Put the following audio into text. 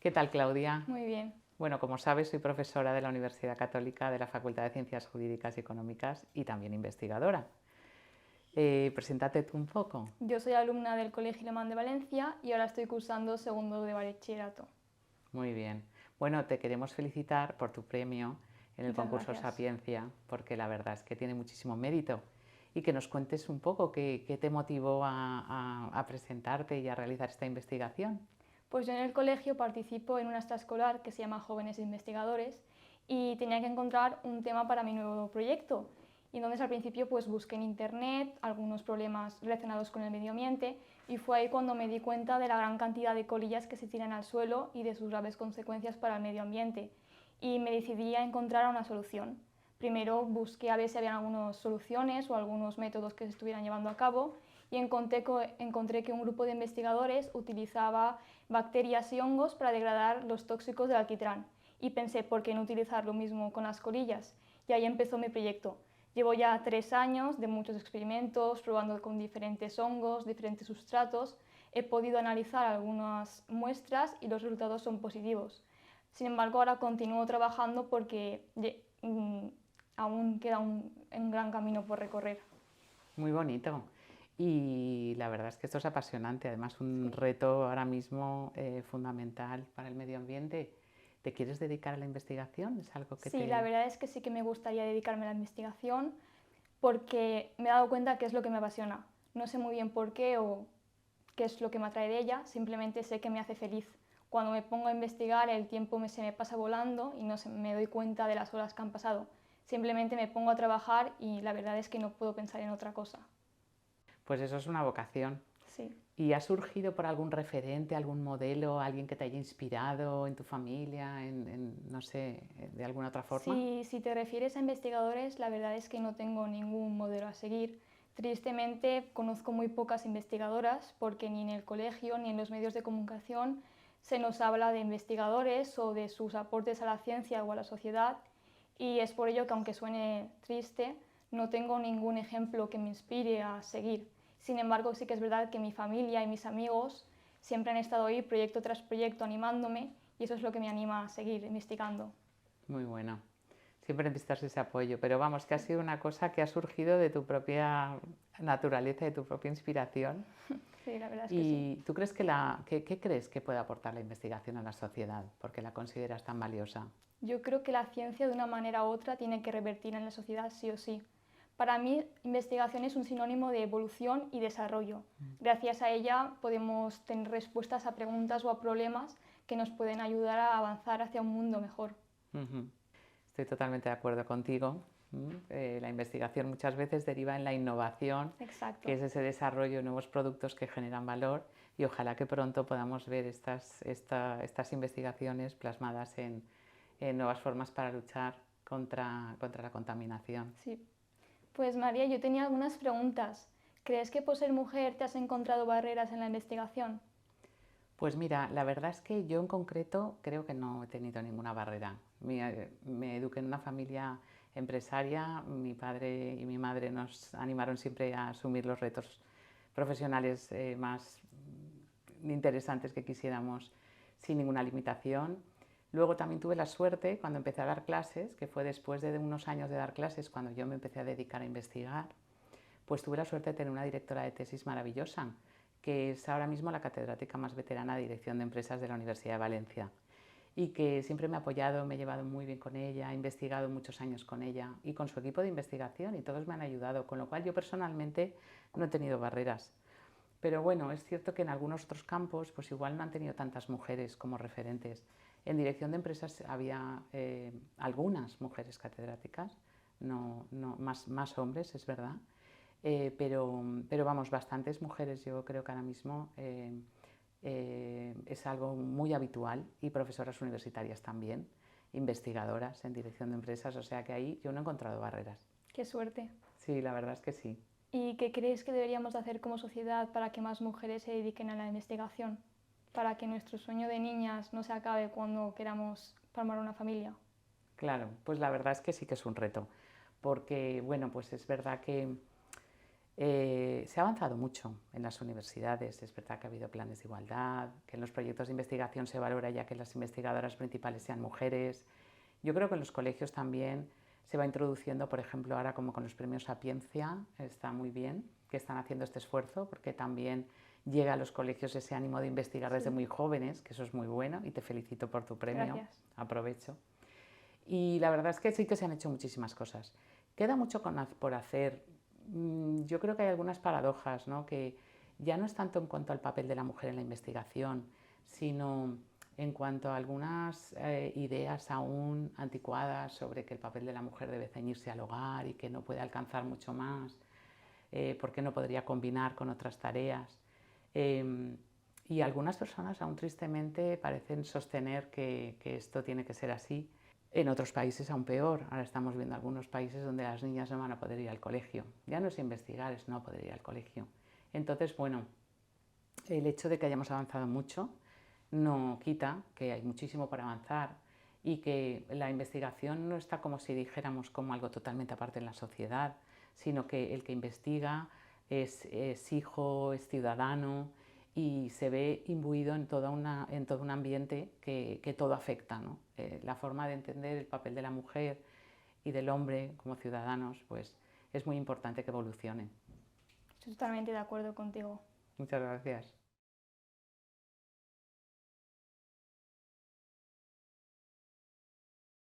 ¿Qué tal, Claudia? Muy bien. Bueno, como sabes, soy profesora de la Universidad Católica de la Facultad de Ciencias Jurídicas y Económicas y también investigadora. Preséntate tú un poco. Yo soy alumna del Colegio Alemán de Valencia y ahora estoy cursando segundo de bachillerato. Muy bien. Bueno, te queremos felicitar por tu premio en el Muchas concurso gracias. Sapiencia, porque la verdad es que tiene muchísimo mérito. Y que nos cuentes un poco qué te motivó a presentarte y a realizar esta investigación. Pues yo en el colegio participo en una extraescolar que se llama Jóvenes Investigadores y tenía que encontrar un tema para mi nuevo proyecto. Y entonces al principio pues busqué en internet algunos problemas relacionados con el medio ambiente y fue ahí cuando me di cuenta de la gran cantidad de colillas que se tiran al suelo y de sus graves consecuencias para el medio ambiente. Y me decidí a encontrar una solución. Primero busqué a ver si había algunas soluciones o algunos métodos que se estuvieran llevando a cabo y encontré que un grupo de investigadores utilizaba bacterias y hongos para degradar los tóxicos del alquitrán. Y pensé, ¿por qué no utilizar lo mismo con las colillas? Y ahí empezó mi proyecto. Llevo ya 3 años de muchos experimentos, probando con diferentes hongos, diferentes sustratos. He podido analizar algunas muestras y los resultados son positivos. Sin embargo, ahora continúo trabajando porque aún queda un gran camino por recorrer. Muy bonito. Y la verdad es que esto es apasionante, además un Sí. reto ahora mismo fundamental para el medio ambiente. ¿Te quieres dedicar a la investigación? ¿Es algo que Sí, la te... verdad es que sí que me gustaría dedicarme a la investigación porque me he dado cuenta que es lo que me apasiona. No sé muy bien por qué o qué es lo que me atrae de ella, simplemente sé que me hace feliz. Cuando me pongo a investigar el tiempo se me pasa volando y me doy cuenta de las horas que han pasado. Simplemente me pongo a trabajar y la verdad es que no puedo pensar en otra cosa. Pues eso es una vocación. Sí. ¿Y ha surgido por algún referente, algún modelo, alguien que te haya inspirado en tu familia, no sé, de alguna otra forma? Si te refieres a investigadores, la verdad es que no tengo ningún modelo a seguir. Tristemente, conozco muy pocas investigadoras porque ni en el colegio ni en los medios de comunicación se nos habla de investigadores o de sus aportes a la ciencia o a la sociedad y es por ello que, aunque suene triste, no tengo ningún ejemplo que me inspire a seguir. Sin embargo, sí que es verdad que mi familia y mis amigos siempre han estado ahí proyecto tras proyecto animándome y eso es lo que me anima a seguir investigando. Muy bueno. Siempre necesitas ese apoyo, pero vamos, que ha Sí. sido una cosa que ha surgido de tu propia naturaleza, de tu propia inspiración. Sí, la verdad es que sí. ¿Y tú crees qué crees que puede aportar la investigación a la sociedad? ¿Por qué la consideras tan valiosa? Yo creo que la ciencia de una manera u otra tiene que revertir en la sociedad sí o sí. Para mí, investigación es un sinónimo de evolución y desarrollo. Gracias a ella podemos tener respuestas a preguntas o a problemas que nos pueden ayudar a avanzar hacia un mundo mejor. Ujú. Estoy totalmente de acuerdo contigo. La investigación muchas veces deriva en la innovación, que Exacto. es ese desarrollo de nuevos productos que generan valor y ojalá que pronto podamos ver estas investigaciones plasmadas en nuevas formas para luchar contra la contaminación. Sí. Pues María, yo tenía algunas preguntas. ¿Crees que por ser mujer te has encontrado barreras en la investigación? Pues mira, la verdad es que yo en concreto creo que no he tenido ninguna barrera. Me eduqué en una familia empresaria, mi padre y mi madre nos animaron siempre a asumir los retos profesionales más interesantes que quisiéramos sin ninguna limitación. Luego también tuve la suerte cuando empecé a dar clases, que fue después de unos años de dar clases, cuando yo me empecé a dedicar a investigar, pues tuve la suerte de tener una directora de tesis maravillosa, que es ahora mismo la catedrática más veterana de Dirección de Empresas de la Universidad de Valencia y que siempre me ha apoyado, me he llevado muy bien con ella, he investigado muchos años con ella y con su equipo de investigación y todos me han ayudado, con lo cual yo personalmente no he tenido barreras. Pero bueno, es cierto que en algunos otros campos pues igual no han tenido tantas mujeres como referentes. En dirección de empresas había algunas mujeres catedráticas, más hombres, es verdad, pero vamos, bastantes mujeres yo creo que ahora mismo es algo muy habitual y profesoras universitarias también, investigadoras en dirección de empresas, o sea que ahí yo no he encontrado barreras. ¡Qué suerte! Sí, la verdad es que sí. ¿Y qué crees que deberíamos hacer como sociedad para que más mujeres se dediquen a la investigación? Para que nuestro sueño de niñas no se acabe cuando queramos formar una familia. Claro, pues la verdad es que sí que es un reto, porque bueno, pues es verdad que Se ha avanzado mucho en las universidades, es verdad que ha habido planes de igualdad, que en los proyectos de investigación se valora ya que las investigadoras principales sean mujeres. Yo creo que en los colegios también se va introduciendo, por ejemplo, ahora como con los premios Sapiencia, está muy bien que están haciendo este esfuerzo porque también llega a los colegios ese ánimo de investigar desde muy jóvenes, que eso es muy bueno y te felicito por tu premio, Gracias. aprovecho. Y la verdad es que sí que se han hecho muchísimas cosas. Queda mucho por hacer. Yo creo que hay algunas paradojas, ¿no? Que ya no es tanto en cuanto al papel de la mujer en la investigación, sino en cuanto a algunas ideas aún anticuadas sobre que el papel de la mujer debe ceñirse al hogar y que no puede alcanzar mucho más, porque no podría combinar con otras tareas. Y algunas personas aún tristemente parecen sostener que esto tiene que ser así. En otros países aún peor. Ahora estamos viendo algunos países donde las niñas no van a poder ir al colegio. Ya no es investigar, es no poder ir al colegio. Entonces, bueno, el hecho de que hayamos avanzado mucho no quita que hay muchísimo por avanzar y que la investigación no está como si dijéramos como algo totalmente aparte en la sociedad, sino que el que investiga es hijo, es ciudadano y se ve imbuido en todo un ambiente que todo afecta, ¿no? La forma de entender el papel de la mujer y del hombre como ciudadanos, pues es muy importante que evolucione. Estoy totalmente de acuerdo contigo. Muchas gracias.